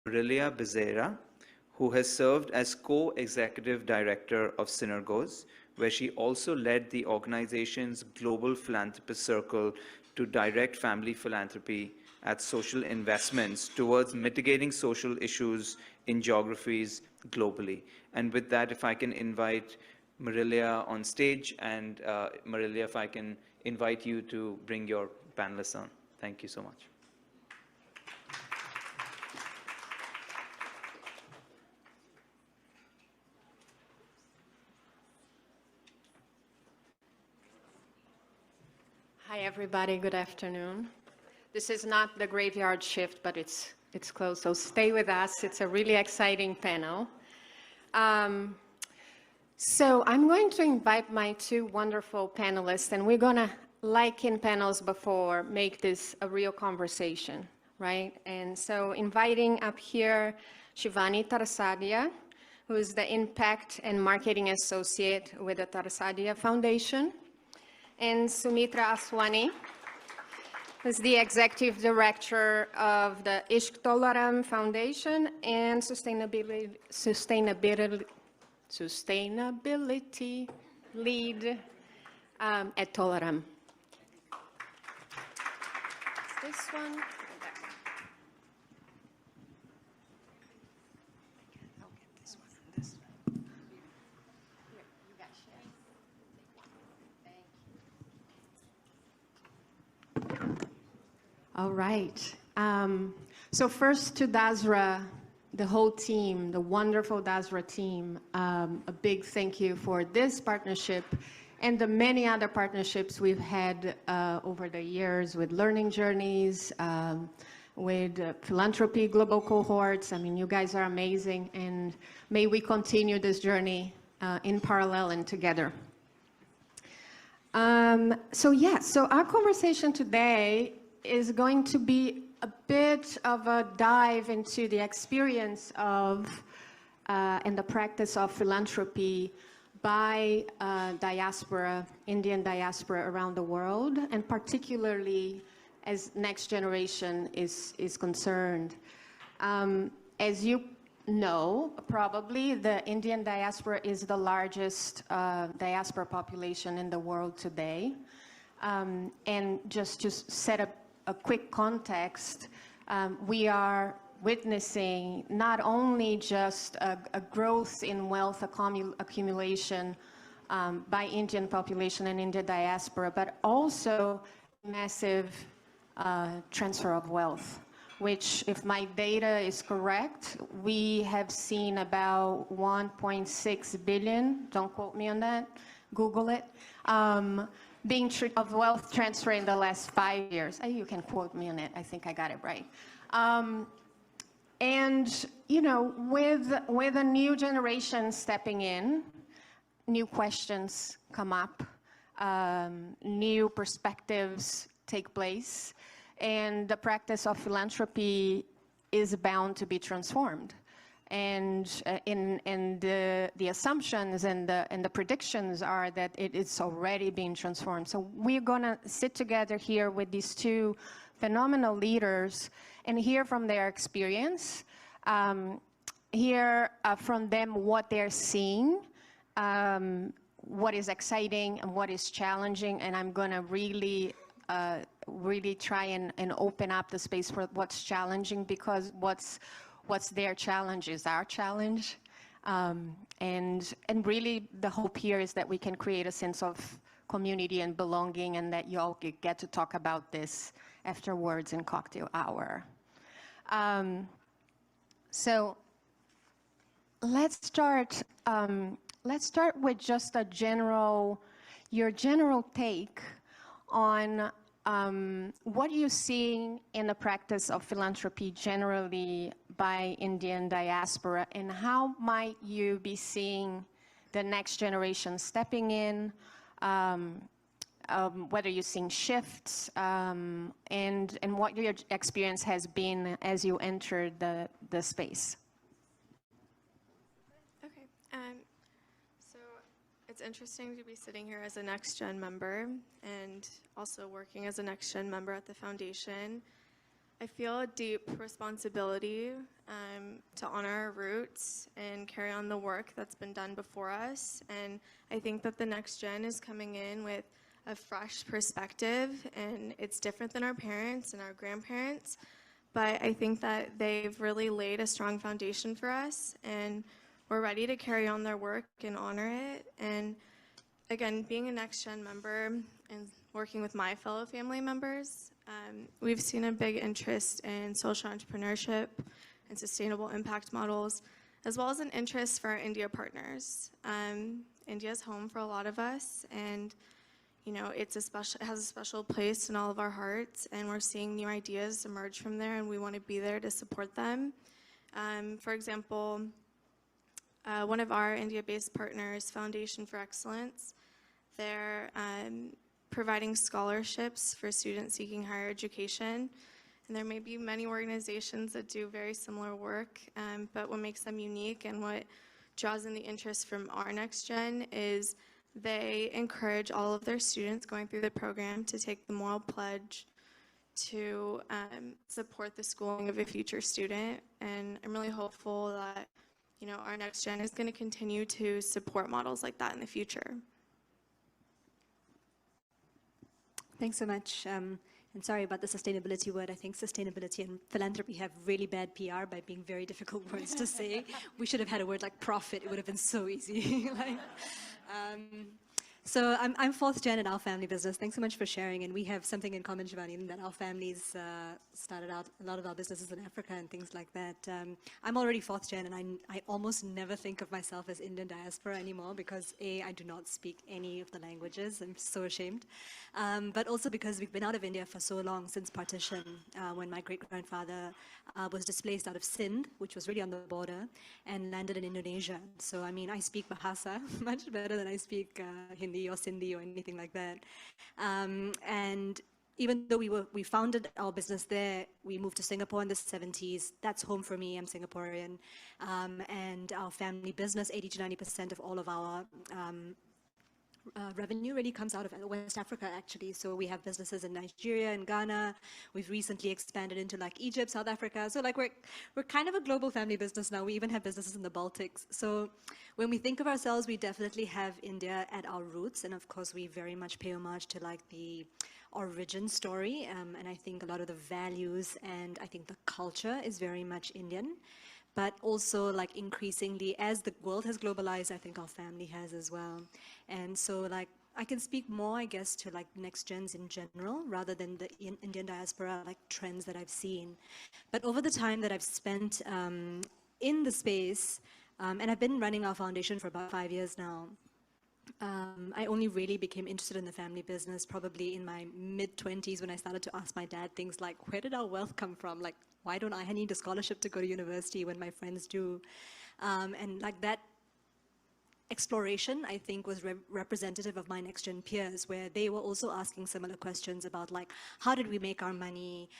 Murilia Becerra, who has served as co-executive director of Synergos, where she also led the organization's Global Philanthropist Circle to direct family philanthropy at social investments towards mitigating social issues in geographies globally. And with that, if I can invite Marilia on stage, and Marilia, if I can invite you to bring your panelists on. Thank you so much. Hi, everybody. Good afternoon. This is not the graveyard shift, but it's close, so stay with us. It's a really exciting panel. So I'm going to invite my two wonderful panelists, and we're going to, like in panels before, make this a real conversation, right? And so inviting up here Shivani Tarsadia, who is the Impact and Marketing Associate with the Tarsadia Foundation, and Sumitra Aswani, who's the Executive Director of the Ishq Tolaram Foundation and Sustainability Lead at Tolaram. This one. I'll get this one and this one. Here, you got shares. Thank you. All right. So first to Dasra, the whole team, the wonderful Dasra team, a big thank you for this partnership and the many other partnerships we've had over the years with Learning Journeys, with Philanthropy Global Cohorts. I mean, you guys are amazing, and may we continue this journey in parallel and together. So our conversation today is going to be a bit of a dive into the experience of and the practice of philanthropy by diaspora, Indian diaspora around the world, and particularly as next generation is concerned. As you know, probably, the Indian diaspora is the largest diaspora population in the world today. And just to set up a quick context, we are witnessing not only just a growth in wealth accumulation by Indian population and Indian diaspora, but also massive transfer of wealth, which, if my data is correct, we have seen about 1.6 billion, don't quote me on that, Google it, being of wealth transfer in the last 5 years. You can quote me on it. I think I got it right. And you know, with a new generation stepping in, new questions come up, new perspectives take place, and the practice of philanthropy is bound to be transformed. And the assumptions and the predictions are that it is already being transformed. So we're going to sit together here with these two phenomenal leaders and hear from their experience, hear from them what they're seeing, what is exciting and what is challenging. And I'm going to really try and open up the space for what's challenging, because what's their challenge is our challenge. And really the hope here is that we can create a sense of community and belonging, and that you all get to talk about this afterwards in cocktail hour. So let's start with just your general take on what you're seeing in the practice of philanthropy generally by Indian diaspora, and how might you be seeing the next generation stepping in, whether you're seeing shifts, and what your experience has been as you entered the space. Okay, so it's interesting to be sitting here as a Next-Gen member and also working as a Next-Gen member at the foundation. I feel a deep responsibility to honor our roots and carry on the work that's been done before us. And I think that the next gen is coming in with a fresh perspective, and it's different than our parents and our grandparents. But I think that they've really laid a strong foundation for us, and we're ready to carry on their work and honor it. And again, being a Next-Gen member and working with my fellow family members, we've seen a big interest in social entrepreneurship and sustainable impact models, as well as an interest for our India partners. India's home for a lot of us, and you know, it has a special place in all of our hearts, and we're seeing new ideas emerge from there, and we want to be there to support them. For example, one of our India-based partners, Foundation for Excellence, they're providing scholarships for students seeking higher education. And there may be many organizations that do very similar work, but what makes them unique and what draws in the interest from our Next Gen is they encourage all of their students going through the program to take the moral pledge to support the schooling of a future student. And I'm really hopeful that, you know, our Next Gen is going to continue to support models like that in the future. Thanks so much. And sorry about the sustainability word. I think sustainability and philanthropy have really bad PR by being very difficult words to say. We should have had a word like profit. It would have been so easy. So I'm fourth gen in our family business. Thanks so much for sharing. And we have something in common, Shivani, in that our families started out a lot of our businesses in Africa and things like that. I'm already fourth gen, and I almost never think of myself as Indian diaspora anymore because A, I do not speak any of the languages. I'm so ashamed. But also because we've been out of India for so long since partition, when my great-grandfather was displaced out of Sindh, which was really on the border, and landed in Indonesia. So, I mean, I speak Bahasa much better than I speak Hindi or Sindhi or anything like that. And even though we founded our business there, we moved to Singapore in the 70s. That's home for me. I'm Singaporean. And our family business, 80 to 90% of all of our revenue really comes out of West Africa, actually. So we have businesses in Nigeria and Ghana. We've recently expanded into like Egypt, South Africa. So like we're kind of a global family business now. We even have businesses in the Baltics. So when we think of ourselves, we definitely have India at our roots. And of course, we very much pay homage to like the origin story. And I think a lot of the values and I think the culture is very much Indian. But also like increasingly as the world has globalized, I think our family has as well. And so like I can speak more, I guess, to like next gens in general rather than the Indian diaspora like trends that I've seen. But over the time that I've spent in the space, and I've been running our foundation for about 5 years now, I only really became interested in the family business probably in my mid-20s when I started to ask my dad things like, where did our wealth come from? Like, why don't I need a scholarship to go to university when my friends do? And like that exploration, I think, was representative of my next-gen peers, where they were also asking similar questions about like, how did we make our money?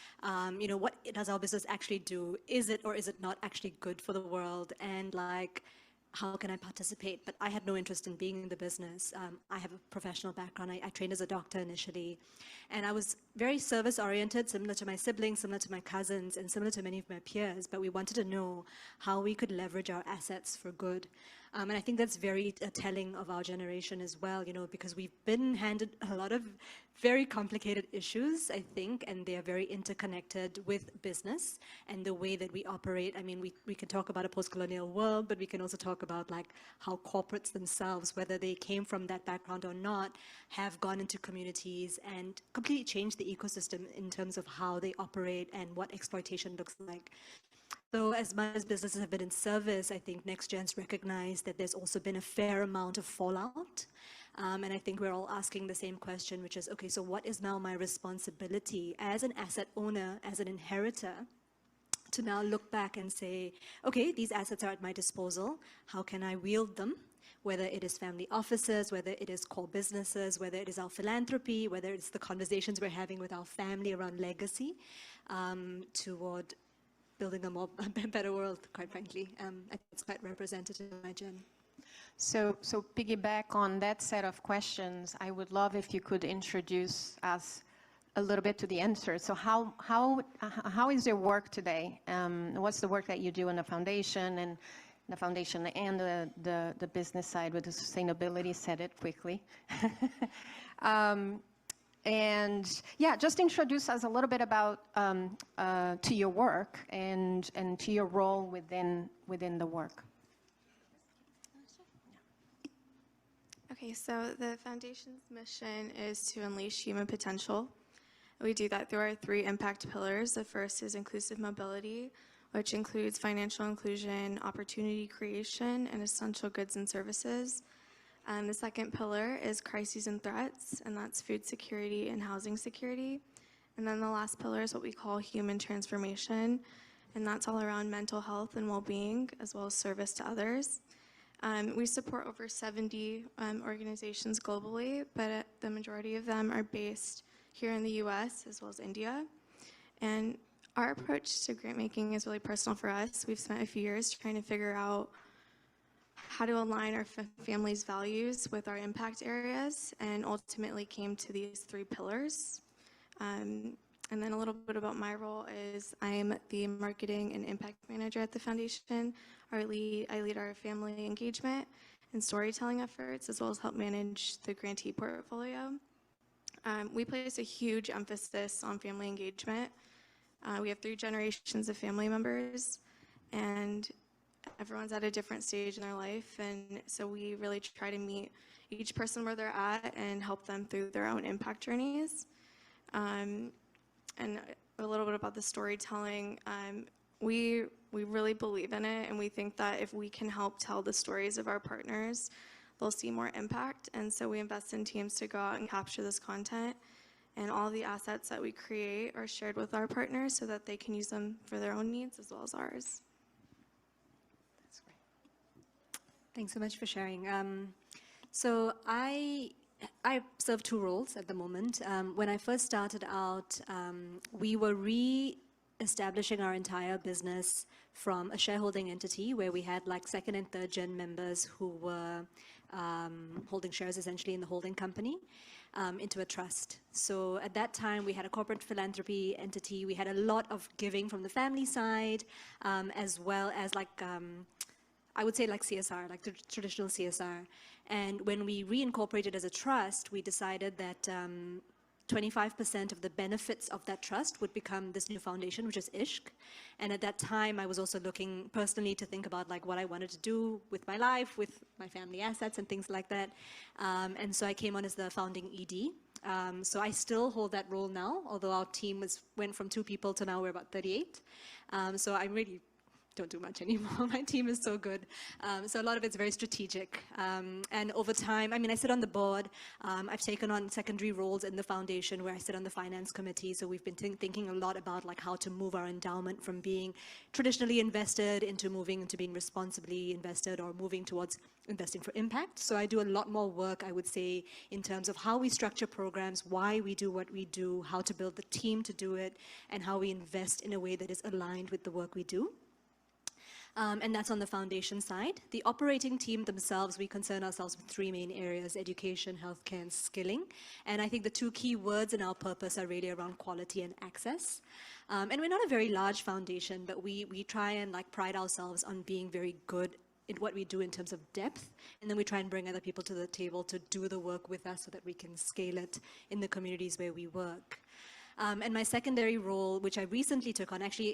You know, what does our business actually do? Is it or is it not actually good for the world? And like, how can I participate? But I had no interest in being in the business. I have a professional background. I trained as a doctor initially. And I was very service-oriented, similar to my siblings, similar to my cousins, and similar to many of my peers. But we wanted to know how we could leverage our assets for good. And I think that's very telling of our generation as well, you know, because we've been handed a lot of very complicated issues, I think, and they are very interconnected with business and the way that we operate. I mean, we can talk about a post-colonial world, but we can also talk about like how corporates themselves, whether they came from that background or not, have gone into communities and completely changed the ecosystem in terms of how they operate and what exploitation looks like. So as much as businesses have been in service, I think NextGen's recognized that there's also been a fair amount of fallout. And I think we're all asking the same question, which is, okay, so what is now my responsibility as an asset owner, as an inheritor, to now look back and say, okay, these assets are at my disposal. How can I wield them? Whether it is family offices, whether it is core businesses, whether it is our philanthropy, whether it's the conversations we're having with our family around legacy, toward building a better world, quite frankly. I think it's quite representative of my gen. So piggyback on that set of questions, I would love if you could introduce us a little bit to the answer. So how is your work today? What's the work that you do in the foundation and the business side with the sustainability? Said it quickly. And yeah, just introduce us a little bit about to your work and to your role within the work. Okay, so the foundation's mission is to unleash human potential. We do that through our 3 impact pillars. The first is inclusive mobility, which includes financial inclusion, opportunity creation, and essential goods and services. And the second pillar is crises and threats, and that's food security and housing security. And then the last pillar is what we call human transformation, and that's all around mental health and well-being, as well as service to others. We support over 70 organizations globally, but the majority of them are based here in the US as well as India. And our approach to grant making is really personal for us. We've spent a few years trying to figure out how to align our family's values with our impact areas, and ultimately came to these 3 pillars. And then a little bit about my role is I'm the marketing and impact manager at the foundation. I lead our family engagement and storytelling efforts, as well as help manage the grantee portfolio. We place a huge emphasis on family engagement. We have 3 generations of family members, and everyone's at a different stage in their life, and so we really try to meet each person where they're at and help them through their own impact journeys. And a little bit about the storytelling. We really believe in it, and we think that if we can help tell the stories of our partners, they'll see more impact. And so we invest in teams to go out and capture this content, and all the assets that we create are shared with our partners so that they can use them for their own needs as well as ours. That's great. Thanks so much for sharing. So I serve 2 roles at the moment. When I first started out, we were re-establishing our entire business from a shareholding entity where we had like 2nd and 3rd gen members who were holding shares essentially in the holding company into a trust. So at that time, we had a corporate philanthropy entity. We had a lot of giving from the family side, as well as like I would say like CSR, like traditional CSR. And when we reincorporated as a trust, we decided that 25% of the benefits of that trust would become this new foundation, which is ISHK. And at that time, I was also looking personally to think about like what I wanted to do with my life, with my family assets and things like that. And so I came on as the founding ED. So I still hold that role now, although our team went from 2 people to now we're about 38. So I really don't do much anymore. My team is so good. So a lot of it's very strategic. And over time, I mean, I sit on the board. I've taken on secondary roles in the foundation where I sit on the finance committee. So we've been thinking a lot about like how to move our endowment from being traditionally invested into moving into being responsibly invested or moving towards investing for impact. So I do a lot more work, I would say, in terms of how we structure programs, why we do what we do, how to build the team to do it, and how we invest in a way that is aligned with the work we do. And that's on the foundation side. The operating team themselves, we concern ourselves with 3 main areas: education, healthcare, and skilling. And I think the 2 key words in our purpose are really around quality and access. And we're not a very large foundation, but we try and like pride ourselves on being very good in what we do in terms of depth. And then we try and bring other people to the table to do the work with us so that we can scale it in the communities where we work. And my secondary role, which I recently took on, actually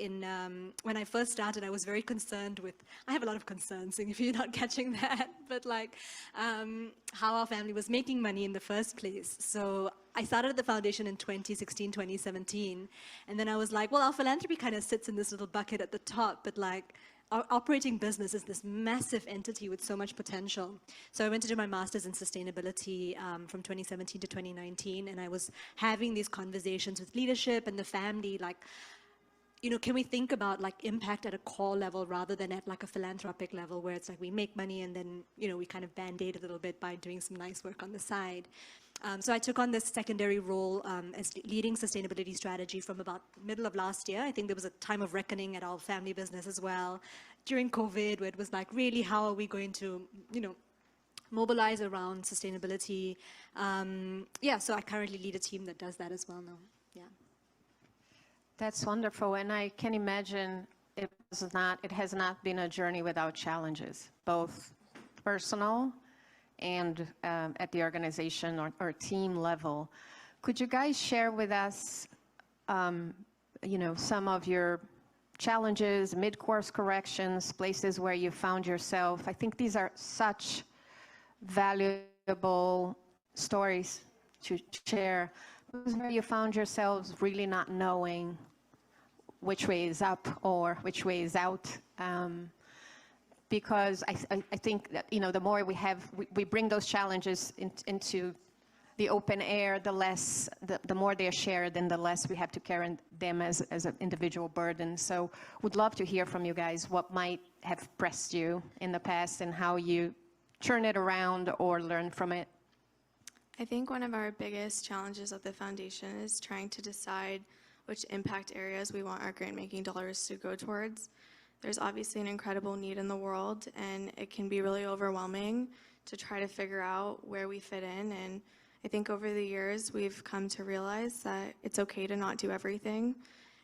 when I first started, I was very concerned with, I have a lot of concerns, if you're not catching that, but like how our family was making money in the first place. So I started the foundation in 2016, 2017, and then I was like, well, our philanthropy kind of sits in this little bucket at the top, but like, our operating business is this massive entity with so much potential. So I went to do my master's in sustainability from 2017 to 2019, and I was having these conversations with leadership and the family, like, you know, can we think about like impact at a core level rather than at like a philanthropic level where it's like we make money and then, you know, we kind of band-aid a little bit by doing some nice work on the side. So I took on this secondary role as leading sustainability strategy from about middle of last year. I think there was a time of reckoning at our family business as well during COVID, where it was like, really, how are we going to, you know, mobilize around sustainability? Yeah, so I currently lead a team that does that as well now. Yeah. That's wonderful, and I can imagine it has not been a journey without challenges, both personal and at the organization or team level. Could you guys share with us, some of your challenges, mid-course corrections, places where you found yourself? I think these are such valuable stories to share. Where you found yourselves really not knowing which way is up or which way is out. Because I think that, the more we bring those challenges into the open air, the more they're shared and the less we have to carry them as an individual burden. So would love to hear from you guys what might have pressed you in the past and how you turn it around or learn from it. I think one of our biggest challenges at the foundation is trying to decide which impact areas we want our grant-making dollars to go towards. There's obviously an incredible need in the world, and it can be really overwhelming to try to figure out where we fit in. And I think over the years, we've come to realize that it's okay to not do everything,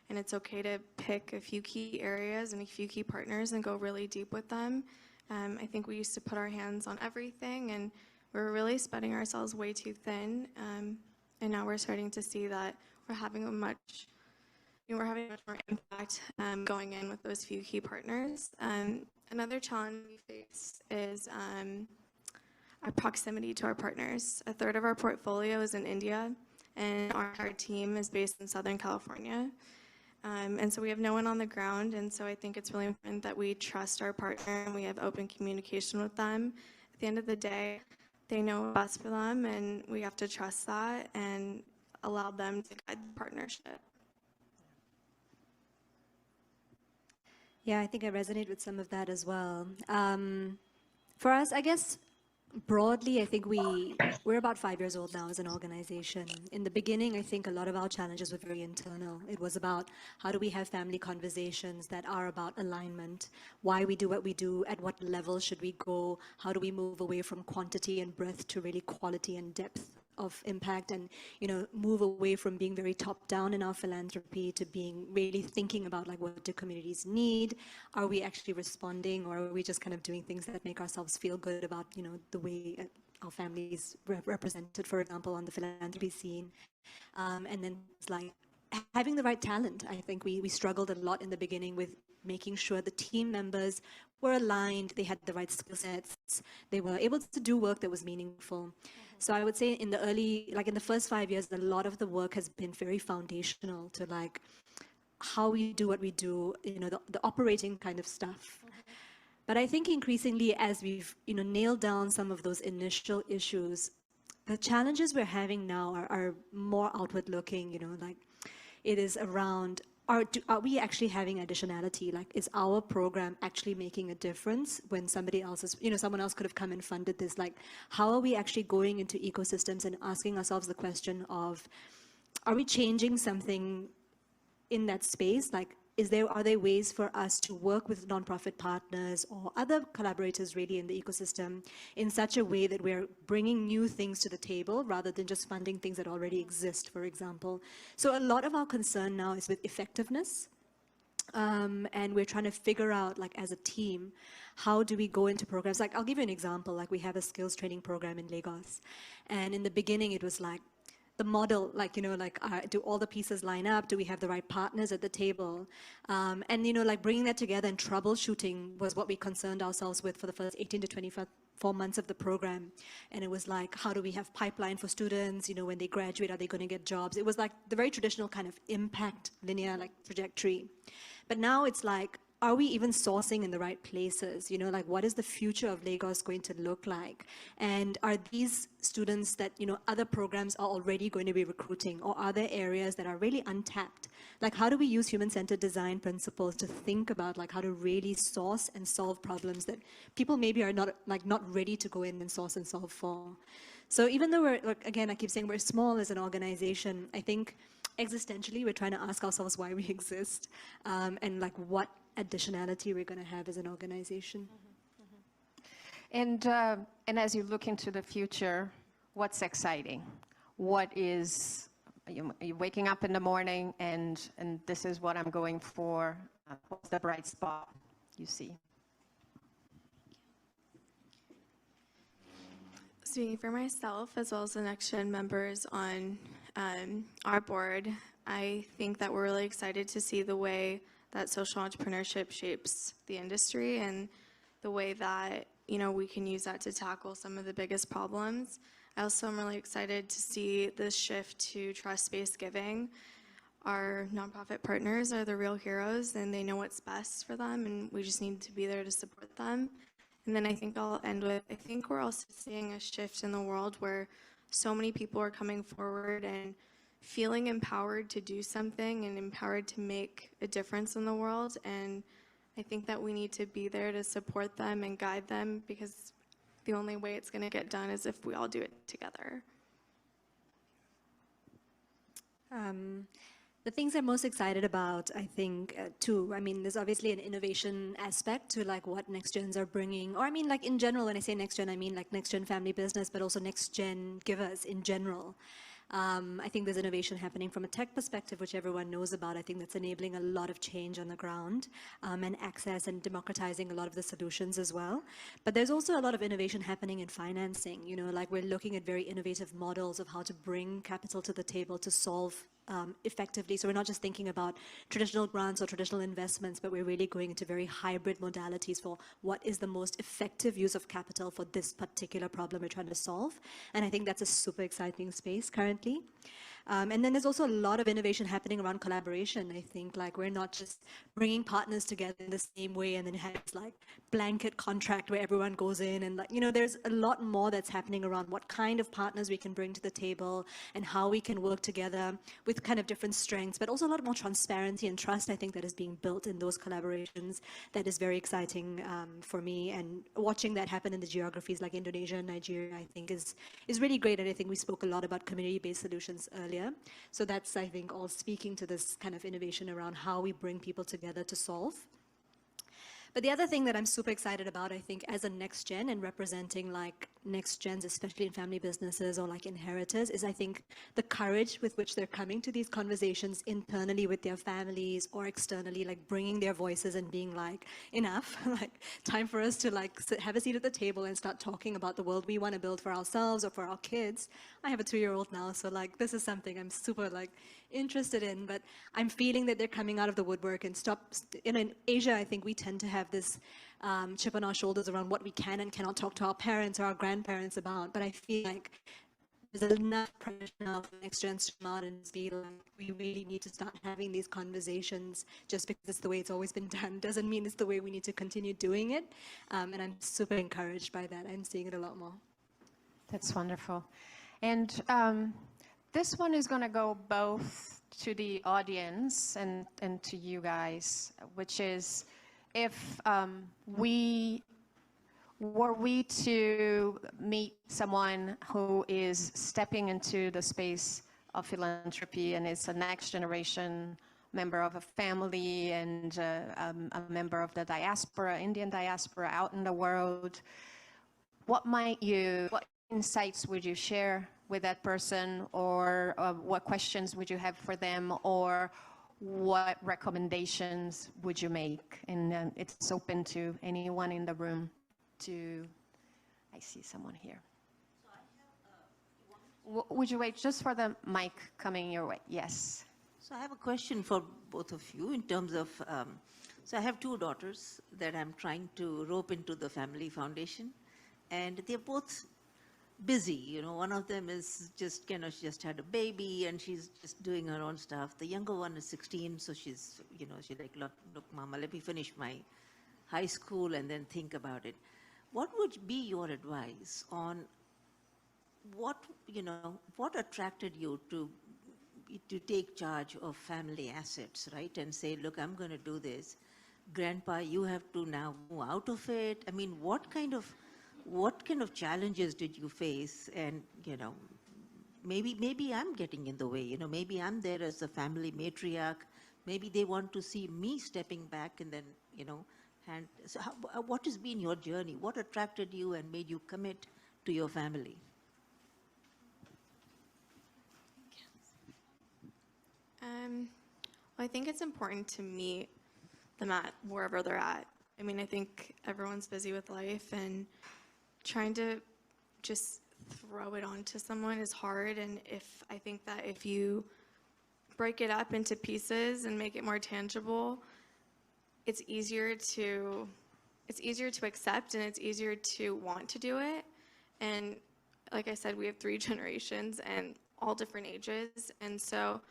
and it's okay to pick a few key areas and a few key partners and go really deep with them. I think we used to put our hands on everything, and we're really spreading ourselves way too thin. And now we're starting to see that we're having much more impact going in with those few key partners. Another challenge we face is our proximity to our partners. A third of our portfolio is in India, and our entire team is based in Southern California. And so we have no one on the ground, and so I think it's really important that we trust our partner and we have open communication with them. At the end of the day, they know what's best for them, and we have to trust that and allow them to guide the partnership. Yeah, I think I resonate with some of that as well. For us, I guess, broadly, I think we're about 5 years old now as an organization. In the beginning, I think a lot of our challenges were very internal. It was about how do we have family conversations that are about alignment, why we do what we do, at what level should we go, how do we move away from quantity and breadth to really quality and depth of impact, and move away from being very top down in our philanthropy to being really thinking about like what do communities need, are we actually responding, or are we just kind of doing things that make ourselves feel good about the way our families represented, for example, on the philanthropy scene. And then it's like having the right talent. I think we struggled a lot in the beginning with making sure the team members were aligned, they had the right skill sets, they were able to do work that was meaningful. So I would say in the first 5 years, a lot of the work has been very foundational to like how we do what we do, the operating kind of stuff. But I think increasingly as we've nailed down some of those initial issues, the challenges we're having now are more outward looking, like it is around, are we actually having additionality? Like, is our program actually making a difference when somebody else is, someone else could have come and funded this? Like, how are we actually going into ecosystems and asking ourselves the question of, are we changing something in that space? Like, are there ways for us to work with nonprofit partners or other collaborators really in the ecosystem in such a way that we're bringing new things to the table rather than just funding things that already exist, for example? So a lot of our concern now is with effectiveness. And we're trying to figure out, like, as a team, how do we go into programs? Like, I'll give you an example. Like, we have a skills training program in Lagos. And in the beginning, it was like, the model, do all the pieces line up? Do we have the right partners at the table? And, like bringing that together and troubleshooting was what we concerned ourselves with for the first 18 to 24 months of the program. And it was like, how do we have pipeline for students? When they graduate, are they going to get jobs? It was like the very traditional kind of impact linear trajectory. But now it's like, are we even sourcing in the right places? Like, what is the future of Lagos going to look like? And are these students that, other programs are already going to be recruiting? Or are there areas that are really untapped? Like, how do we use human-centered design principles to think about, like, how to really source and solve problems that people maybe are not ready to go in and source and solve for? So even though we're, again, I keep saying we're small as an organization, I think existentially we're trying to ask ourselves why we exist, and like what additionality we're going to have as an organization. And as you look into the future, what's exciting? What is you're waking up in the morning and this is what I'm going for. What's the bright spot you see? Speaking for myself, as well as the Next-Gen members on our board, I think that we're really excited to see the way that social entrepreneurship shapes the industry and the way that, you know, we can use that to tackle some of the biggest problems. I also am really excited to see this shift to trust-based giving. Our nonprofit partners are the real heroes, and they know what's best for them, and we just need to be there to support them. And then I think I'll end with, I think we're also seeing a shift in the world where so many people are coming forward and feeling empowered to do something and empowered to make a difference in the world. And I think that we need to be there to support them and guide them, because the only way it's going to get done is if we all do it together. The things I'm most excited about, I think, too, I mean, there's obviously an innovation aspect to like what Next-Gens are bringing, or I mean, like in general, when I say Next-Gen, I mean like Next-Gen family business, but also Next-Gen givers in general. I think there's innovation happening from a tech perspective, which everyone knows about. I think that's enabling a lot of change on the ground and access and democratizing a lot of the solutions as well. But there's also a lot of innovation happening in financing. You know, like we're looking at very innovative models of how to bring capital to the table to solve effectively. So we're not just thinking about traditional grants or traditional investments, but we're really going into very hybrid modalities for what is the most effective use of capital for this particular problem we're trying to solve. And I think that's a super exciting space currently. And then there's also a lot of innovation happening around collaboration. I think like we're not just bringing partners together in the same way and then have this like blanket contract where everyone goes in and like, you know, there's a lot more that's happening around what kind of partners we can bring to the table and how we can work together with kind of different strengths, but also a lot more transparency and trust, I think, that is being built in those collaborations. That is very exciting for me, and watching that happen in the geographies like Indonesia and Nigeria, I think is really great. And I think we spoke a lot about community-based solutions earlier. So that's, I think, all speaking to this kind of innovation around how we bring people together to solve. But the other thing that I'm super excited about, I think, as a Next-Gen and representing like Next-Gens, especially in family businesses or like inheritors, is I think the courage with which they're coming to these conversations internally with their families or externally, like bringing their voices and being like, enough, like time for us to like have a seat at the table and start talking about the world we want to build for ourselves or for our kids. I have a 2-year-old now, so like this is something I'm super like interested in, but I'm feeling that they're coming out of the woodwork and in Asia, I think we tend to have this chip on our shoulders around what we can and cannot talk to our parents or our grandparents about. But I feel like there's enough pressure now for Next-Gens to come out and be like, we really need to start having these conversations. Just because it's the way it's always been done doesn't mean it's the way we need to continue doing it. And I'm super encouraged by that. I'm seeing it a lot more. That's wonderful. And this one is going to go both to the audience and to you guys, which is, if we to meet someone who is stepping into the space of philanthropy and is a next generation member of a family and a member of the diaspora, Indian diaspora out in the world, what insights would you share with that person, or what questions would you have for them, or what recommendations would you make? And it's open to anyone in the room to, I see someone here. Would you wait just for the mic coming your way? Yes. So I have a question for both of you in terms of, so I have 2 daughters that I'm trying to rope into the family foundation, and they're both busy. You know, one of them is just, you know, she just had a baby and she's just doing her own stuff. The younger one is 16, so she's, you know, she's like, look, Mama, let me finish my high school and then think about it. What would be your advice on what, you know, what attracted you to take charge of family assets, right? And say, look, I'm going to do this. Grandpa, you have to now move out of it. I mean, what kind of challenges did you face? And, you know, maybe I'm getting in the way, you know, maybe I'm there as a family matriarch. Maybe they want to see me stepping back and then, you know, and so what has been your journey? What attracted you and made you commit to your family? Well, I think it's important to meet them at wherever they're at. I mean, I think everyone's busy with life, and trying to just throw it onto someone is hard. And I think that if you break it up into pieces and make it more tangible, it's easier to accept, and it's easier to want to do it. And like I said, we have 3 generations and all different ages, and so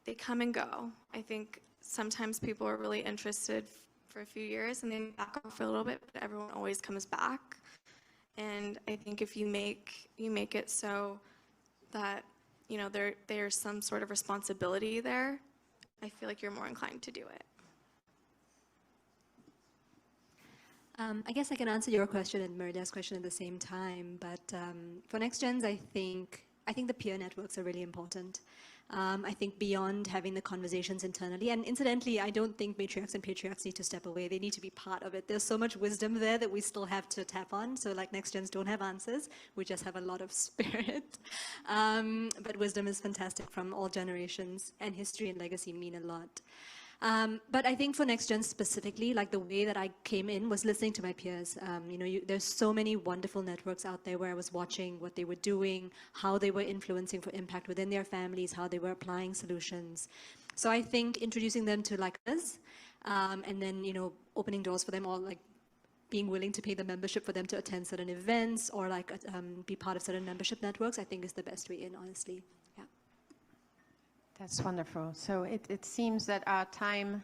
they come and go. I think sometimes people are really interested for a few years and then back off for a little bit, but everyone always comes back. And I think if you make it so that, you know, there's some sort of responsibility there, I feel like you're more inclined to do it. I guess I can answer your question and Merida's question at the same time, but for Next Gens, I think the peer networks are really important. I think beyond having the conversations internally, and incidentally, I don't think matriarchs and patriarchs need to step away. They need to be part of it. There's so much wisdom there that we still have to tap on. So like Next Gens don't have answers. We just have a lot of spirit. But wisdom is fantastic from all generations, and history and legacy mean a lot. But I think for Next Gen specifically, like the way that I came in was listening to my peers. You know, there's so many wonderful networks out there where I was watching what they were doing, how they were influencing for impact within their families, how they were applying solutions. So I think introducing them to like us, and then, you know, opening doors for them, or like being willing to pay the membership for them to attend certain events, or like be part of certain membership networks, I think is the best way in, honestly. Yeah. That's wonderful. So it seems that our time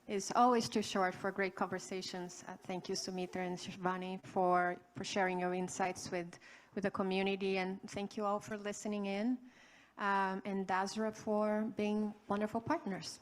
is always too short for great conversations. Thank you, Sumitra and Shivani, for sharing your insights with the community, and thank you all for listening in, and Dasra for being wonderful partners.